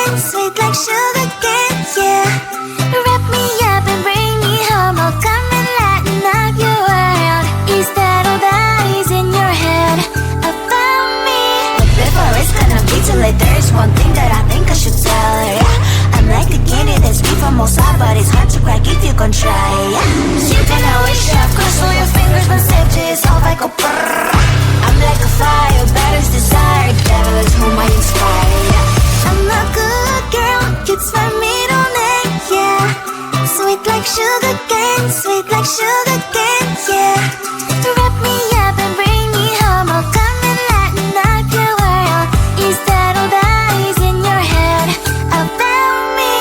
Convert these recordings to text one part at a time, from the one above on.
cane, sweet like sugar cane, yeah. Wrap me up and bring me home, I'll come and lighten up your world. Is that all that is in your head about me? But before it's gonna be too late, there is one thing that I think I should tell her, yeah. I'm like the candy that's sweet from outside, but it's hard to crack if you can try, yeah. You can always shove, cross all your fingers, but safety is all I go brrrr. I'm like a fire, battles desire, devil is whom I inspire, yeah. I'm a good girl, it's my middle name, yeah. Sweet like sugar cane, sweet like sugar cane, yeah. Wrap me up and bring me home, I'll come and lighten up your world. Is that all that is in your head about me?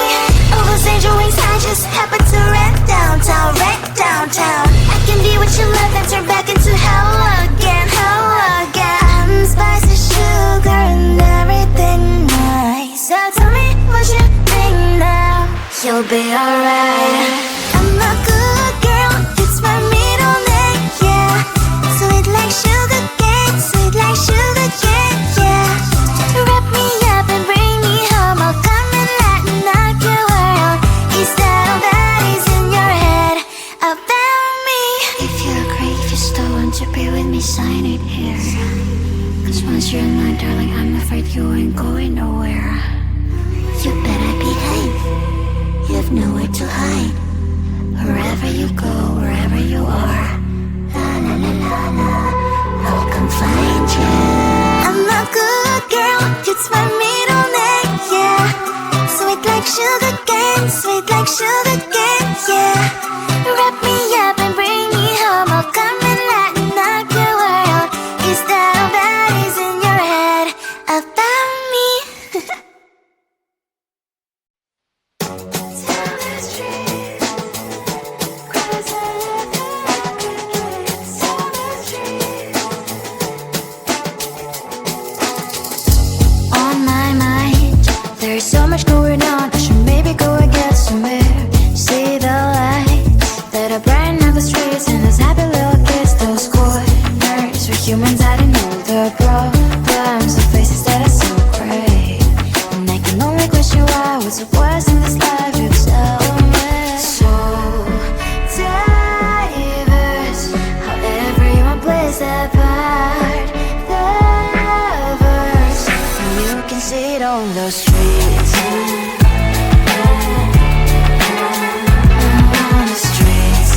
All those angel wings I just happen to rent downtown, rent downtown. I can be what you love and turn back into hell again, hell again. Spicy sugar and everything nice. So tell me what you think now. You'll be alright. I'm a good girl, it's my middle name, yeah. Sweet like sugar cane, sweet like sugar cane, yeah. Wrap me up and bring me home, I'll come and lighten up your world. Is that all that is in your head about me? If you agree, if you still want to be with me, sign it here. Cause once you're mine, darling, I'm afraid you ain't going nowhere. You better behave, you have nowhere to hide. Wherever you go, wherever you are, la la la la la, I'll come find you. I'm a good girl, it's my middle name, yeah. Sweet like sugar cane, sweet like sugar cane, yeah. Wrap me up and bring me home, I'll come and lighten up your world. Is that all that is in your head about me? On my mind, there's so much going on, I should maybe go and get some air. See the lights that are brighten up the streets, and those happy little kids, those corners where humans hiding all their problems, the faces that are so great. And I can only question why, what's the worst in this life, you tell me. So diverse, how everyone plays their part. The verse, and you can see it on the streets. On the streets.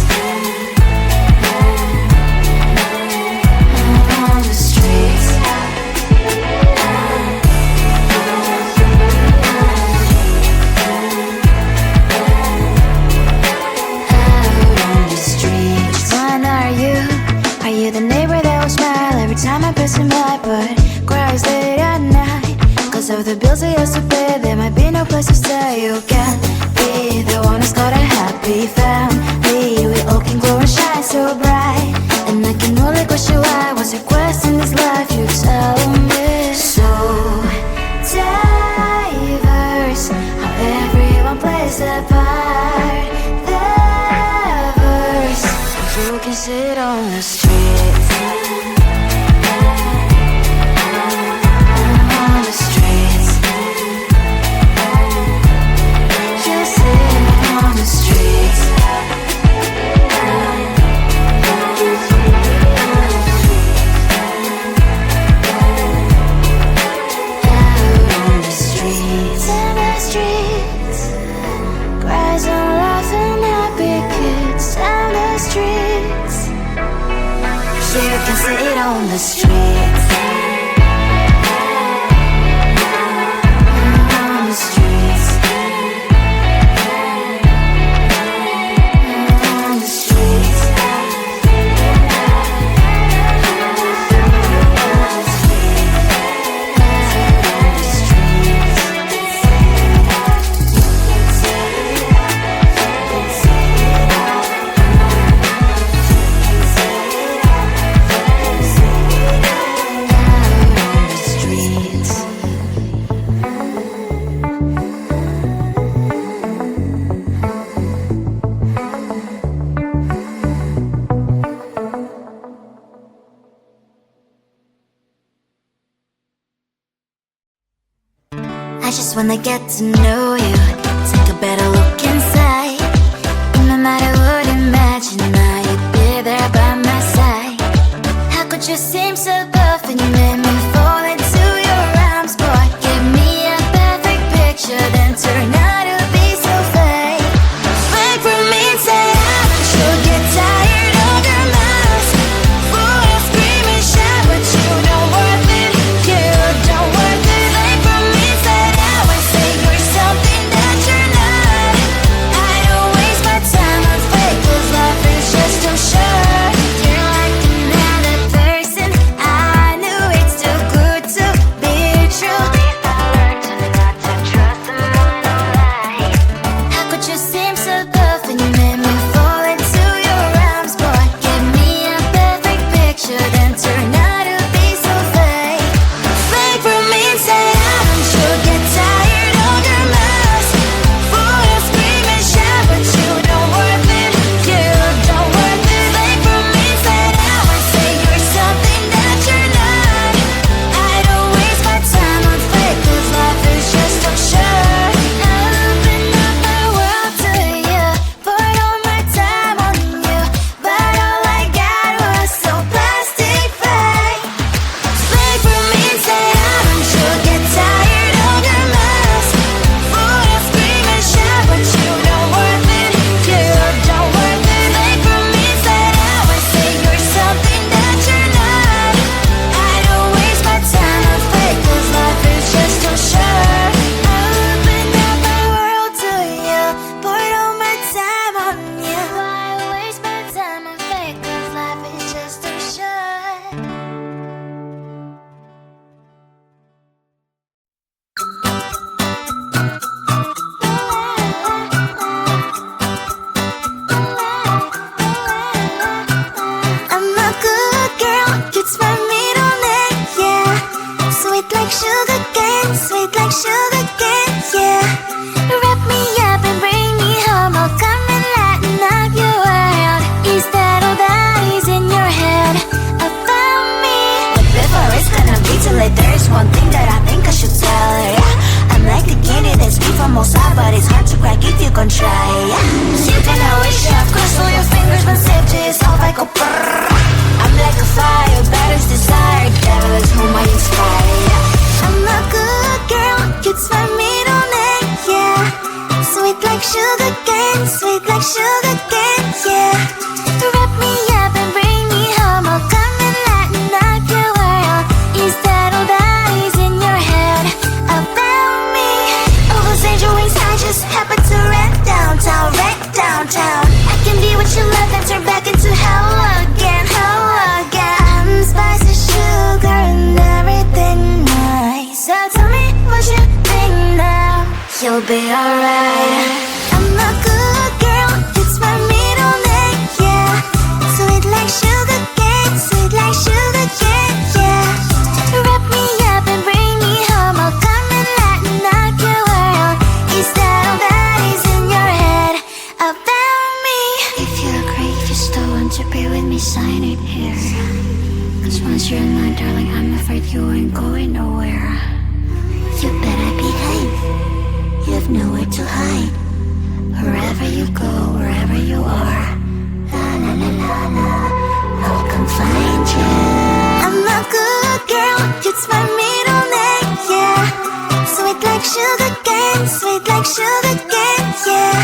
On the streets. Out on the streets. Which one are you? Are you the neighbor that will smile every time I pass him by, but cries late at night? Cause of the bills I used to pay, there might be no place to stay. You can be the one who's got a happy family. We all can glow and shine so bright. And I can only question why, what's your quest in this life, you tell me. So diverse, how everyone plays their part. The verse, you can sit on the streets. On the streets. You sit on the streets. Out on the streets. In the streets. Cries and laughing happy kids. And the streets. You can sit on the streets. On the streets. On the streets. just wanna get to know you. Take a better look inside. And no matter what, imagine now you'd be there by my side. How could you seem so perfect? You made me fall into your arms, boy. Give me a perfect picture, then turn out to be so fake. Fake from me, say I should get tired of your lies. Full of screaming, shout, but you don't worth it. You don't worth it. Fake from me, say I would say you're something that you're not. I don't waste my time on fake, 'cause life is just too short. You're like another person. I knew it's too good to be true. I learned to not to trust someone who lies. How could you seem so perfect? You made me fall into your arms, boy. Give me a perfect picture, then turn out to be so fake. Fake from me, say I should get tired of your lies. Full of screaming, shout, but you don't worth it. You don't worth it. Fake from me, say I would say you're something that you're not. I don't waste my time on fake, 'cause life is just too short. I open up my world to you, poured all my time on you, but all I got was so plastic fake. Fake from me, say I should get tired of your lies. Full of screaming, shout, but you don't worth it. You don't worth it. Fake from me, say I would say you're something that you're not. I don't waste my time on fake, 'cause life is just too short. I open up my world to you, poured all my time on you. Why waste my time on fake, 'cause life is just too short. I'm a good girl, it's my middle name, yeah. Sweet like sugar cane, sweet like sugar cane, yeah. Wrap me up and bring me home, I'll come and lighten up your world. Is that all that is in your head about me? But before it's gonna be too late, there's one thing that I think I should tell her, yeah. I'm like the candy that's sweet from outside, but it's hard to crack if you can try, yeah. You can always shove, cross all your fingers, when safety is off, I go brrrr. I'm like a fire, battles desire, devil is whom I inspire, yeah. I'm a good girl, it's my middle name, yeah. Sweet like sugar cane, sweet like sugar cane, yeah. Wrap me up and bring me home, I'll come and lighten up your world. Is that all that is in your head about me? Oversend your wings, I just happen to wreck downtown, wreck downtown. I can be what you love and turn back into hell again, hell again. Spicy sugar and everything nice. So tell me what you think now. You'll be alright. I'm a good girl, it's my middle name, yeah. Sweet like sugar cane, sweet like sugar cane, yeah. Wrap me up and bring me home, I'll come and lighten up your world. Is that all that is in your head about me? If you agree, if you still want to be with me, sign it here. 'Cause once you're in line, darling, I'm afraid you ain't going nowhere. You better behave, you have nowhere to hide. Wherever you go, wherever you are, la la la la la, I'll come find you. I'm a good girl, it's my middle name, yeah. Sweet like sugar cane, sweet like sugar cane, yeah.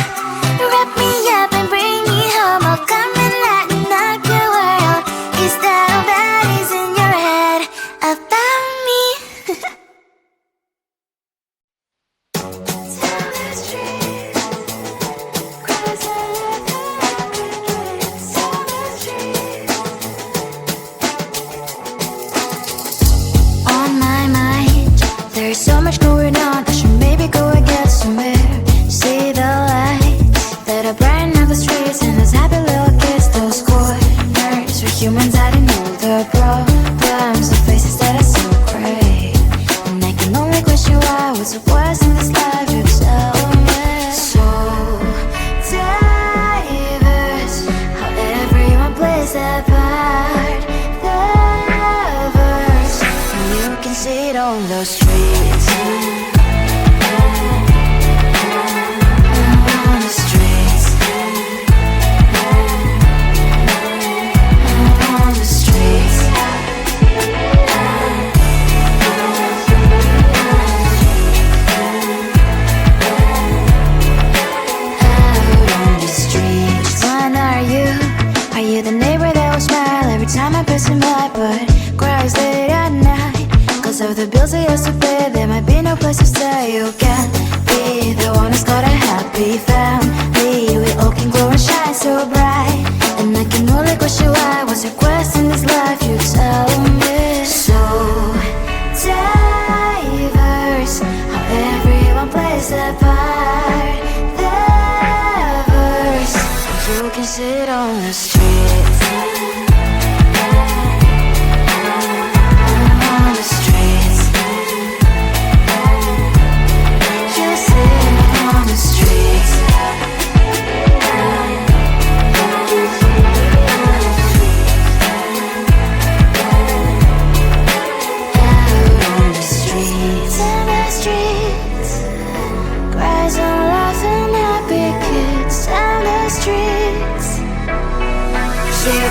Wrap me up and bring me home, I'll come and lighten up your world. Is that all that is in your head about me? On my mind, there's so much going on, I should maybe go and get some air. See the lights that are brighten up the streets, and those happy little kids, those corners where humans hiding all the problems, the faces that are so great. And I can only question why, what's the worst in this life if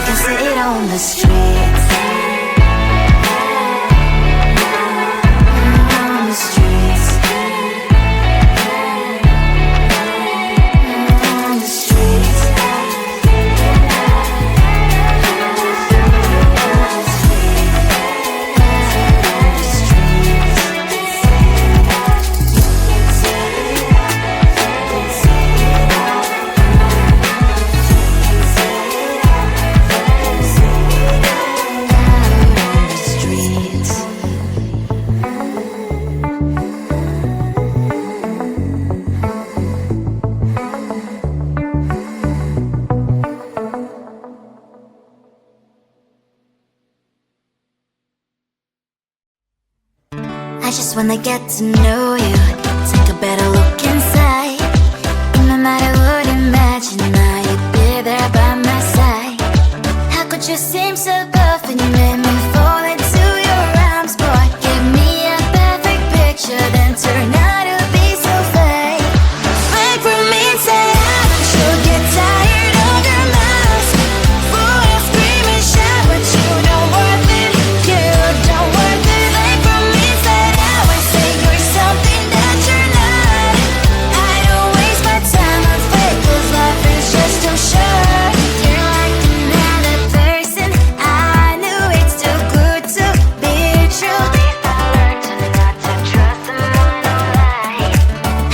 can sit on the streets. On the streets. On the streets. I just wanna get to know you, take a better look inside. And no matter what, imagine now you'd be there by my side. How could you seem so perfect, you made me fall into your arms, boy. Give me a perfect picture, then turn out to be so fake. Fake for me, say I don't you get tired of your mouth. Full of scream and shout, but you don't worth it, you don't worth it. Fake for me, say you're something that you're not. I don't waste my time on fake, 'cause life is just too short. You're like another person, I knew it's too good to be true. I learned not to trust someone, no lie.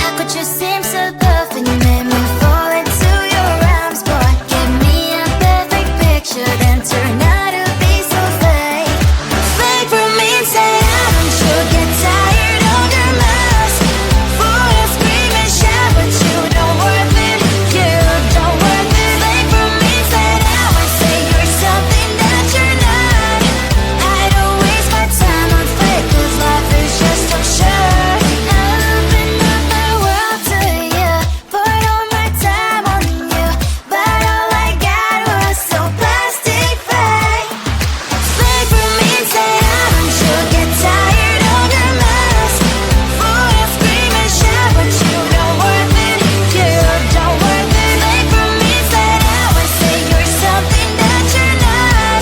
How could you seem so perfect, you made me fall into your arms, boy. Give me a perfect picture, then turn out to be so fake. Fake for me, say I don't you get tired of your mouth. Full of scream and shout, but you don't worth it, you don't worth it. Fake for me, say I would say you're something that you're not. I don't waste my time on fake, 'cause life is just too short. I open up my world to you, poured all my time on you, but all I got was so plastic fake. Fake for me, say I don't you get tired of your mouth. Full of scream and shout, but you don't worth it, you don't worth it. Fake for me, say I would say you're something that you're not.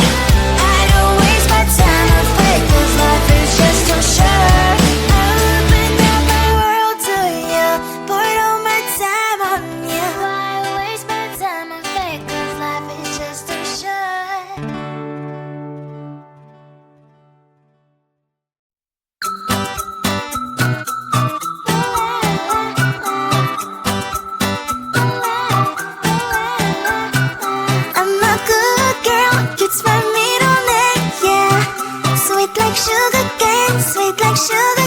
I don't waste my time on fake, 'cause life is just too short. I opened up my world to you, poured all my time on you. Why waste my time on fake, 'cause life is just too short. I'm a good girl, it's my middle name, yeah. Sweet like sugar cane, sweet like sugar